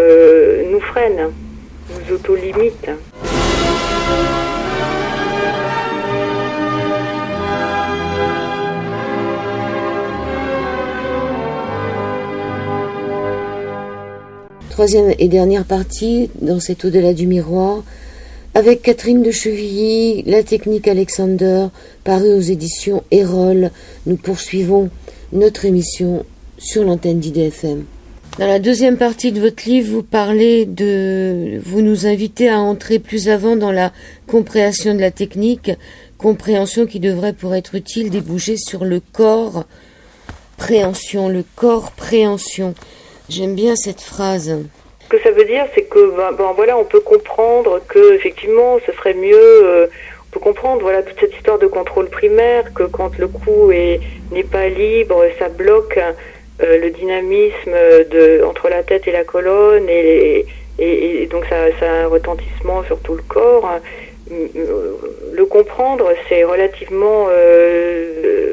nous freinent, nous auto-limitent. Troisième et dernière partie dans cet au-delà du miroir, avec Catherine de Chevilly, la technique Alexander, parue aux éditions Erol. Nous poursuivons notre émission sur l'antenne d'IDFM. Dans la deuxième partie de votre livre, vous nous invitez à entrer plus avant dans la compréhension de la technique, compréhension qui devrait, pour être utile, déboucher sur le corps préhension, J'aime bien cette phrase. Ce que ça veut dire, c'est que voilà, on peut comprendre que effectivement, ce serait mieux. On peut comprendre, voilà, toute cette histoire de contrôle primaire, que quand le cou n'est pas libre, ça bloque le dynamisme entre la tête et la colonne, et donc ça a un retentissement sur tout le corps. Le comprendre, c'est relativement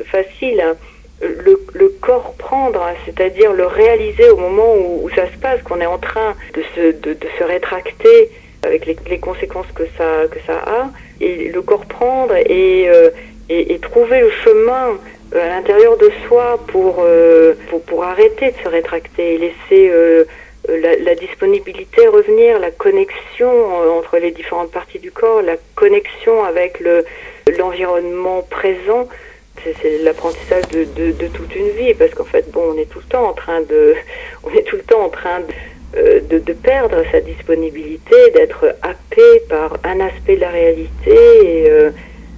facile. Le corps prendre, c'est-à-dire le réaliser au moment où ça se passe, qu'on est en train de se rétracter avec les conséquences que ça a, et le corps prendre et trouver le chemin à l'intérieur de soi pour arrêter de se rétracter et laisser la disponibilité revenir, la connexion entre les différentes parties du corps, la connexion avec l'environnement présent. C'est l'apprentissage de toute une vie, parce qu'en fait, on est tout le temps en train de perdre sa disponibilité, d'être happé par un aspect de la réalité et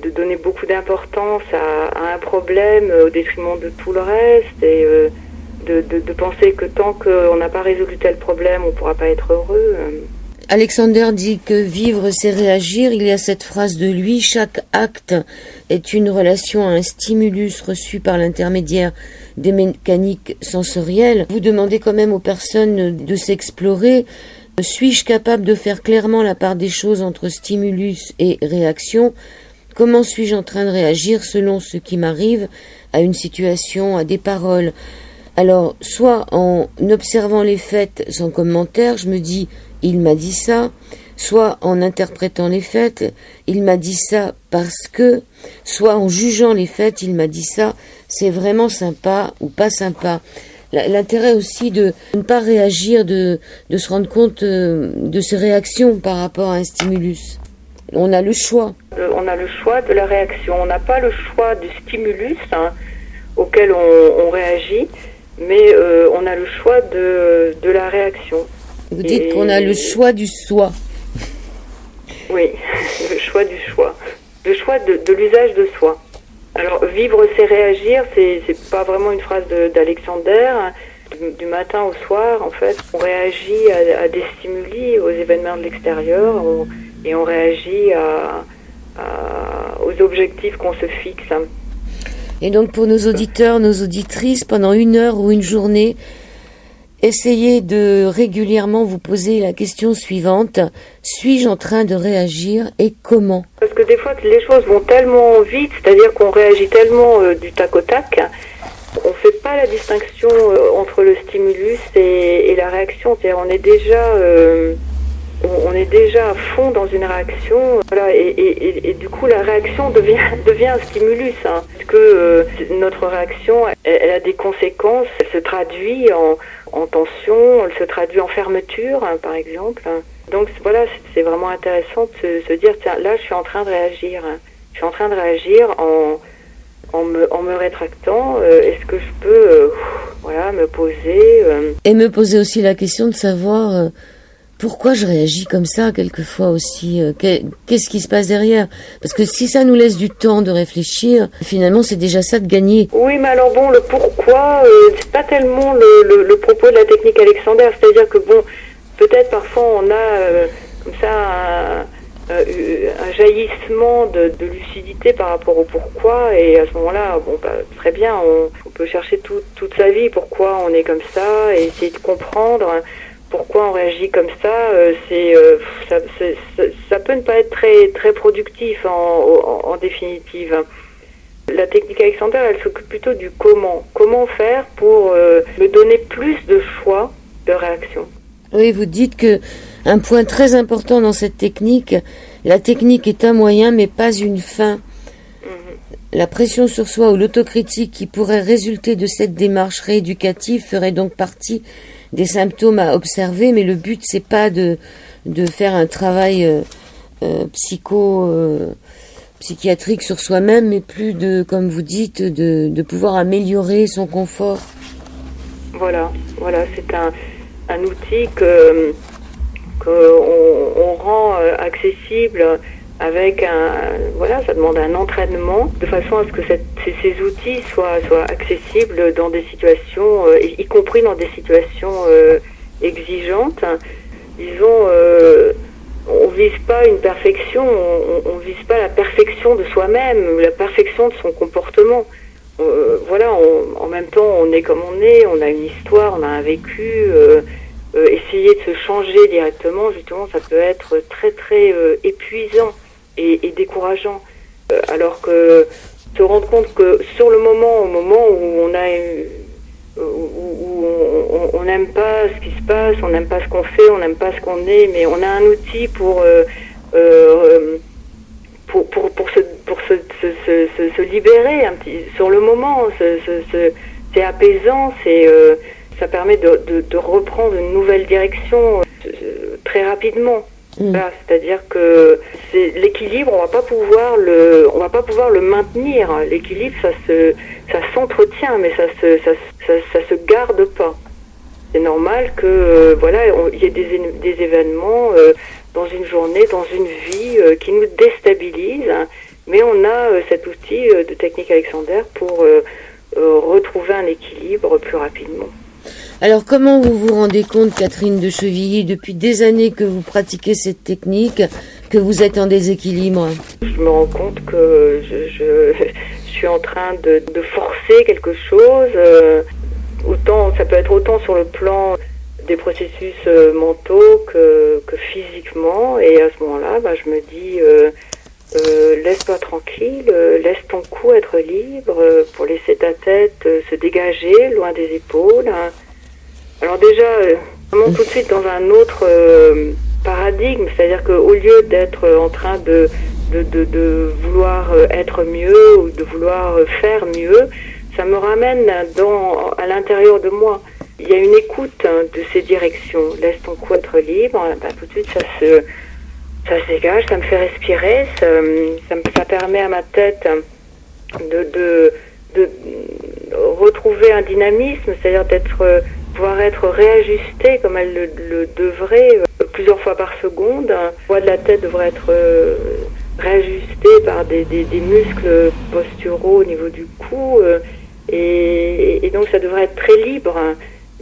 de donner beaucoup d'importance à un problème au détriment de tout le reste, et de penser que tant qu'on n'a pas résolu tel problème, on ne pourra pas être heureux. Alexander dit que vivre, c'est réagir. Il y a cette phrase de lui: chaque acte est une relation à un stimulus reçu par l'intermédiaire des mécaniques sensorielles. Vous demandez quand même aux personnes de s'explorer. Suis-je capable de faire clairement la part des choses entre stimulus et réaction? Comment suis-je en train de réagir selon ce qui m'arrive à une situation, à des paroles? Alors, soit en observant les faits sans commentaire, je me dis « il m'a dit ça », soit en interprétant les faits « il m'a dit ça parce que », soit en jugeant les faits « il m'a dit ça, c'est vraiment sympa ou pas sympa ». L'intérêt aussi de ne pas réagir, de se rendre compte de ses réactions par rapport à un stimulus. On a le choix. On a le choix de la réaction. On n'a pas le choix du stimulus auquel on réagit, mais on a le choix de la réaction. Vous dites qu'on a le choix du soi. Oui, le choix du choix. Le choix de l'usage de soi. Alors, vivre, c'est réagir, c'est pas vraiment une phrase d'Alexander. Du matin au soir, en fait, on réagit à des stimuli, aux événements de l'extérieur, et on réagit aux objectifs qu'on se fixe. Et donc, pour nos auditeurs, nos auditrices, pendant une heure ou une journée, essayez de régulièrement vous poser la question suivante: suis-je en train de réagir et comment? Parce que des fois, les choses vont tellement vite, c'est-à-dire qu'on réagit tellement du tac au tac, on ne fait pas la distinction entre le stimulus et la réaction. C'est-à-dire on est déjà on est déjà à fond dans une réaction, voilà, et du coup la réaction devient un stimulus, hein, parce que notre réaction, elle a des conséquences, elle se traduit en tension, elle se traduit en fermeture, hein, par exemple. Donc voilà, c'est vraiment intéressant de se dire, tiens, là je suis en train de réagir, hein. Je suis en train de réagir en me rétractant. Est-ce que je peux voilà, me poser Et me poser aussi la question de savoir pourquoi je réagis comme ça quelquefois aussi. Qu'est-ce qui se passe derrière? Parce que si ça nous laisse du temps de réfléchir, finalement c'est déjà ça de gagner. Oui, mais alors bon, le pourquoi, c'est pas tellement le propos de la technique Alexander. C'est-à-dire que bon, peut-être parfois on a comme ça un jaillissement de lucidité par rapport au pourquoi, et à ce moment-là, bon, bah, très bien, on peut chercher toute sa vie pourquoi on est comme ça, et essayer de comprendre pourquoi on réagit comme ça. Ça peut ne pas être très productif en définitive. La technique Alexander, elle s'occupe plutôt du comment. Comment faire pour me donner plus de choix de réaction. Oui, vous dites que un point très important dans cette technique, la technique est un moyen mais pas une fin. La pression sur soi ou l'autocritique qui pourrait résulter de cette démarche rééducative ferait donc partie des symptômes à observer, mais le but c'est pas de faire un travail psychiatrique sur soi-même, mais plus de, comme vous dites, de pouvoir améliorer son confort. Voilà, c'est un outil qu'on rend accessible avec ça demande un entraînement de façon à ce que ces outils soient accessibles dans des situations, y compris dans des situations exigeantes. Disons, on vise pas une perfection, on vise pas la perfection de soi-même, la perfection de son comportement. En même temps, on est comme on est, on a une histoire, on a un vécu. Essayer de se changer directement, justement, ça peut être très très épuisant et décourageant. Alors que se rendre compte que au moment où on n'aime pas ce qui se passe, on n'aime pas ce qu'on fait, on n'aime pas ce qu'on est, mais on a un outil pour se libérer un petit sur le moment. C'est apaisant, ça permet de reprendre une nouvelle direction très rapidement. Voilà, c'est-à-dire que l'équilibre, on va pas pouvoir le maintenir. L'équilibre, ça s'entretient, mais ça se garde pas. C'est normal que il y ait des événements dans une journée, dans une vie qui nous déstabilisent, hein, mais on a cet outil de technique Alexander pour retrouver un équilibre plus rapidement. Alors, comment vous vous rendez compte, Catherine de Chevilly, depuis des années que vous pratiquez cette technique, que vous êtes en déséquilibre? Je me rends compte que je suis en train de forcer quelque chose. Ça peut être autant sur le plan des processus mentaux que physiquement. Et à ce moment-là, je me dis, laisse-toi tranquille, laisse ton cou être libre pour laisser ta tête se dégager loin des épaules. Alors déjà, vraiment tout de suite dans un autre paradigme, c'est-à-dire qu'au lieu d'être en train de vouloir être mieux ou de vouloir faire mieux, ça me ramène à l'intérieur de moi. Il y a une écoute de ces directions. Laisse ton cou être libre, tout de suite ça se dégage, ça me fait respirer, ça permet à ma tête de retrouver un dynamisme, c'est-à-dire pouvoir être réajustée comme elle le devrait plusieurs fois par seconde. La voix de la tête devrait être réajustée par des muscles posturaux au niveau du cou et donc ça devrait être très libre.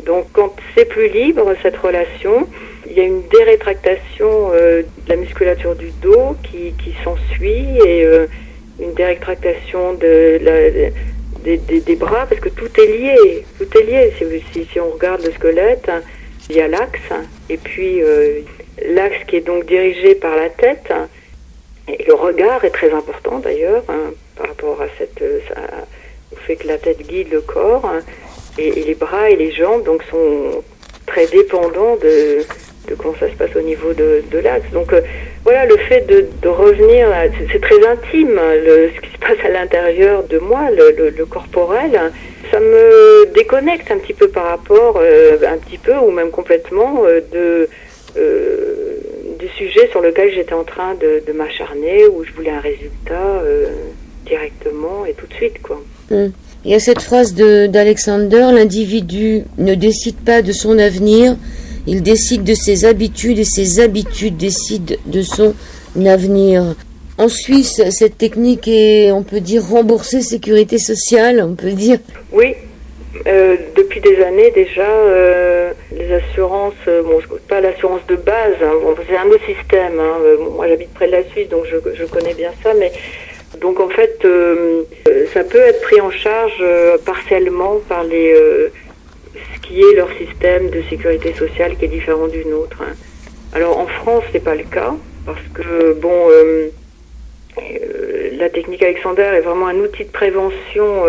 Donc quand c'est plus libre, cette relation, il y a une dérétractation de la musculature du dos qui s'ensuit et une dérétractation des bras, parce que tout est lié. Si on regarde le squelette, il y a l'axe, et puis l'axe qui est donc dirigé par la tête, et le regard est très important d'ailleurs, par rapport à au fait que la tête guide le corps, et les bras et les jambes donc sont très dépendants de comment ça se passe au niveau de l'axe. Donc voilà, le fait de revenir, c'est très intime, ce qui se passe à l'intérieur de moi, le corporel, ça me déconnecte un petit peu par rapport, un petit peu ou même complètement du sujet sur lequel j'étais en train de m'acharner, où je voulais un résultat directement et tout de suite, quoi. Il y a cette phrase d'Alexander, l'individu ne décide pas de son avenir, il décide de ses habitudes et ses habitudes décident de son avenir. En Suisse, cette technique est, on peut dire, remboursée sécurité sociale, on peut dire. Oui, depuis des années déjà, les assurances, bon, pas l'assurance de base, hein, bon, c'est un autre système. Hein, moi, j'habite près de la Suisse, donc je connais bien ça, mais donc en fait, ça peut être pris en charge partiellement par ce qui est leur système de sécurité sociale qui est différent du nôtre. Hein. Alors en France, c'est pas le cas parce que bon, la technique Alexander est vraiment un outil de prévention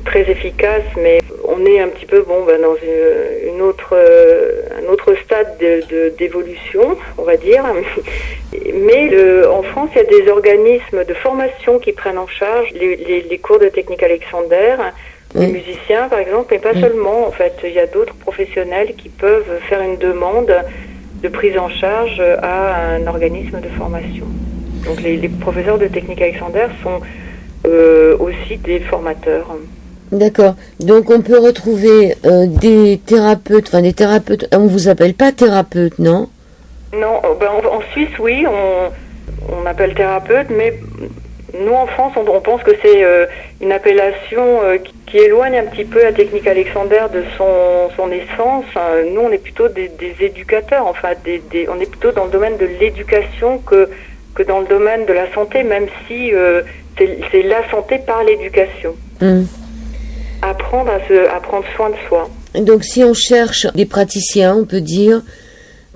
très efficace, mais on est un petit peu dans un autre stade d'évolution, on va dire. Mais en France, il y a des organismes de formation qui prennent en charge les cours de technique Alexander, les musiciens par exemple, mais pas seulement. En fait, il y a d'autres professionnels qui peuvent faire une demande de prise en charge à un organisme de formation. Donc les professeurs de technique Alexander sont aussi des formateurs. D'accord. Donc on peut retrouver des thérapeutes, on vous appelle pas thérapeute, non? Non, en Suisse, oui, on appelle thérapeute, mais nous en France, on pense que c'est une appellation qui éloigne un petit peu la technique Alexander de son essence. Nous, on est plutôt des éducateurs, enfin, on est plutôt dans le domaine de l'éducation que dans le domaine de la santé, même si c'est la santé par l'éducation. Apprendre à prendre soin de soi. Donc si on cherche des praticiens, on peut dire,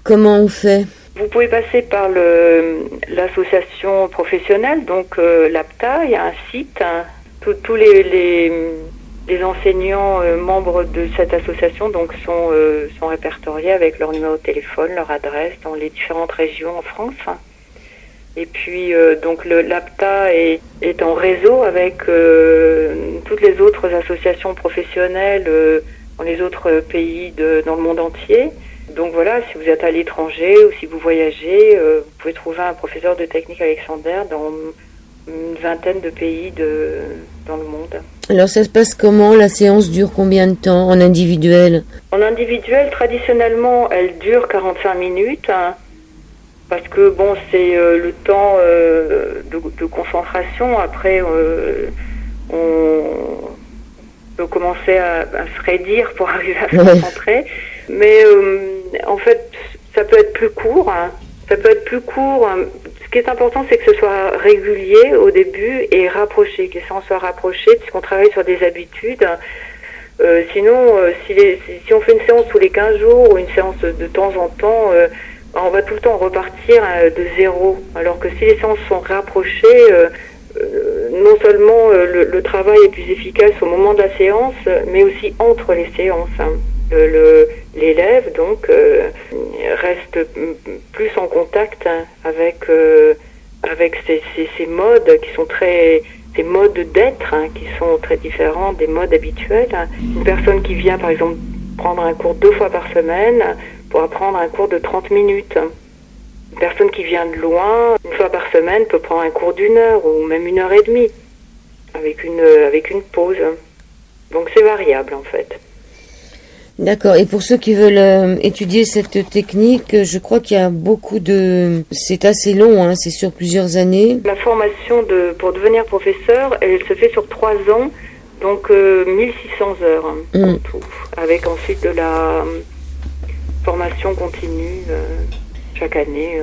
comment on fait? Vous pouvez passer par l'association professionnelle, donc l'APTA, il y a un site. Hein, tous les enseignants membres de cette association donc sont répertoriés avec leur numéro de téléphone, leur adresse dans les différentes régions en France. Hein. Et puis donc l'APTA est en réseau avec toutes les autres associations professionnelles dans les autres pays dans le monde entier. Donc voilà, si vous êtes à l'étranger ou si vous voyagez, vous pouvez trouver un professeur de technique Alexander dans une vingtaine de pays dans le monde. Alors ça se passe comment? La séance dure combien de temps en individuel? En individuel, traditionnellement, elle dure 45 minutes. Hein. Parce que bon, c'est le temps de concentration. Après, on peut commencer à se raidir pour arriver à se concentrer. Mais en fait, ça peut être plus court. Hein. Ça peut être plus court. Hein. Ce qui est important, c'est que ce soit régulier au début et rapproché, que les séances soient rapprochées, puisqu'on travaille sur des habitudes. Sinon, si on fait une séance tous les 15 jours ou une séance de temps en temps, on va tout le temps repartir de zéro. Alors que si les séances sont rapprochées, non seulement le travail est plus efficace au moment de la séance, mais aussi entre les séances. Hein. L'élève donc reste plus en contact avec ces modes qui sont ces modes d'être hein, qui sont très différents des modes habituels. Une personne qui vient par exemple prendre un cours 2 fois par semaine pour apprendre un cours de 30 minutes. Une personne qui vient de loin, 1 fois par semaine, peut prendre un cours d'1 heure ou même 1 heure et demie, avec une pause. Donc c'est variable en fait. D'accord. Et pour ceux qui veulent étudier cette technique, je crois qu'il y a beaucoup de... C'est assez long, hein, c'est sur plusieurs années. La formation pour devenir professeur, elle se fait sur 3 ans, donc 1600 heures en tout, avec ensuite de la formation continue chaque année.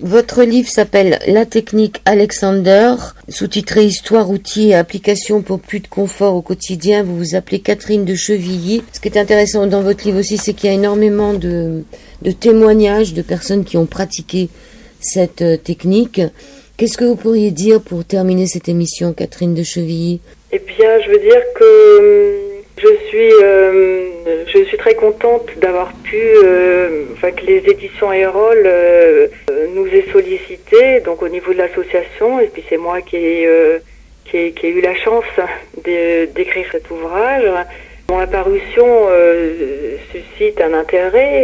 Votre livre s'appelle La technique Alexander, sous-titré Histoire, outils et applications pour plus de confort au quotidien. Vous vous appelez Catherine de Chevilly. Ce qui est intéressant dans votre livre aussi, c'est qu'il y a énormément de témoignages de personnes qui ont pratiqué cette technique. Qu'est-ce que vous pourriez dire pour terminer cette émission, Catherine de Chevilly? Eh bien, je veux dire que Je suis très contente d'avoir pu, que les éditions Erol nous aient sollicité, donc au niveau de l'association, et puis c'est moi qui ai eu la chance d'écrire cet ouvrage. Mon parution suscite un intérêt,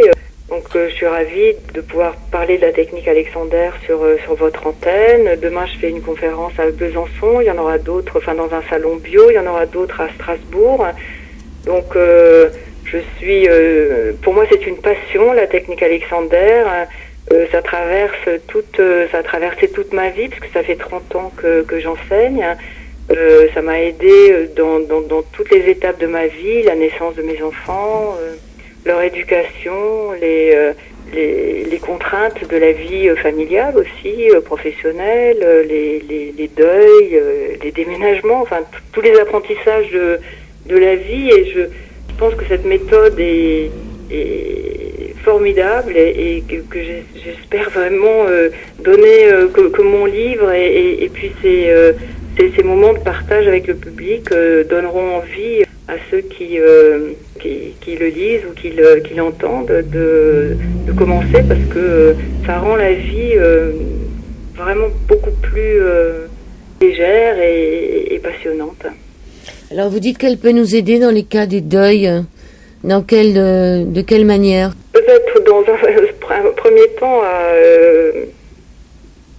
donc je suis ravie de pouvoir parler de la technique Alexander sur votre antenne. Demain, je fais une conférence à Besançon, il y en aura d'autres, dans un salon bio, il y en aura d'autres à Strasbourg. Donc, pour moi, c'est une passion, la technique Alexander. Ça a traversé toute ma vie, parce que ça fait 30 ans que j'enseigne. Ça m'a aidé dans toutes les étapes de ma vie, la naissance de mes enfants, leur éducation, les contraintes de la vie familiale aussi, professionnelle, les deuils, les déménagements, tous les apprentissages de la vie. Et je pense que cette méthode est formidable et que j'espère vraiment donner que mon livre et puis ces moments de partage avec le public donneront envie à ceux qui le lisent ou qui l'entendent de commencer, parce que ça rend la vie vraiment beaucoup plus légère et passionnante. Alors vous dites qu'elle peut nous aider dans les cas des deuils. De quelle manière? Peut-être dans un premier temps à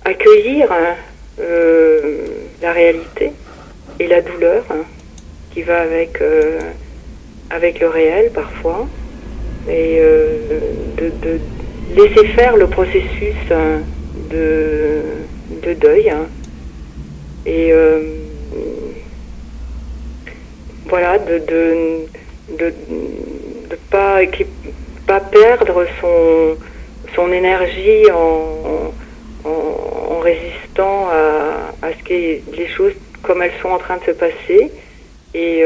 accueillir la réalité et la douleur qui va avec le réel parfois, et de laisser faire le processus de deuil, et voilà, de pas perdre son énergie en résistant à ce que les choses comme elles sont en train de se passer, et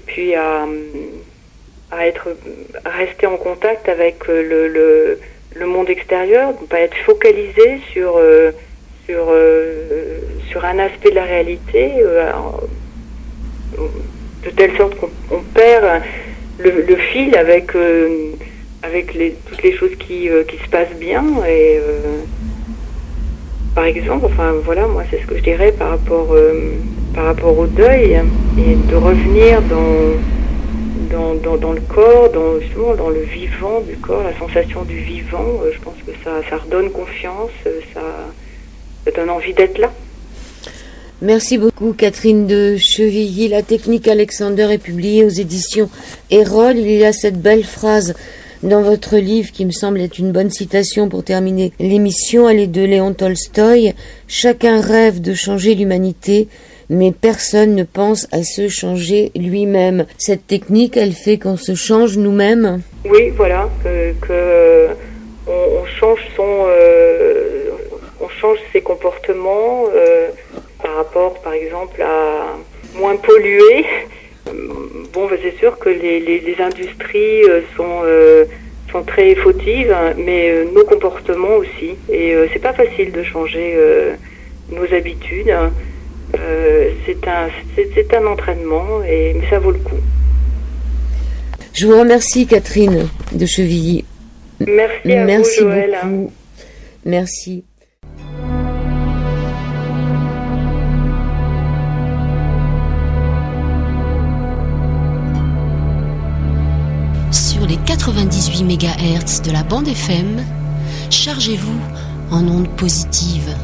puis à rester en contact avec le monde extérieur, ne pas être focalisé sur un aspect de la réalité, de telle sorte qu'on perd le fil avec toutes les choses qui se passent bien. Et par exemple, voilà, moi c'est ce que je dirais par rapport au deuil, et de revenir dans le corps, justement dans le vivant du corps, la sensation du vivant. Je pense que ça redonne confiance, ça donne envie d'être là. Merci beaucoup Catherine de Chevilly. La technique Alexander est publiée aux éditions Erol. Il y a cette belle phrase dans votre livre qui me semble être une bonne citation pour terminer l'émission. Elle est de Léon Tolstoï. Chacun rêve de changer l'humanité, mais personne ne pense à se changer lui-même. Cette technique, elle fait qu'on se change nous-mêmes. Oui, voilà, on change on change ses comportements par rapport, par exemple, à moins polluer. Bon, c'est sûr que les industries sont très fautives, mais nos comportements aussi. Et c'est pas facile de changer nos habitudes. C'est un entraînement, mais ça vaut le coup. Je vous remercie Catherine de Chevilly. Merci à vous, Joël. Beaucoup. Merci. Sur les 98 MHz de la bande FM, chargez-vous en ondes positives.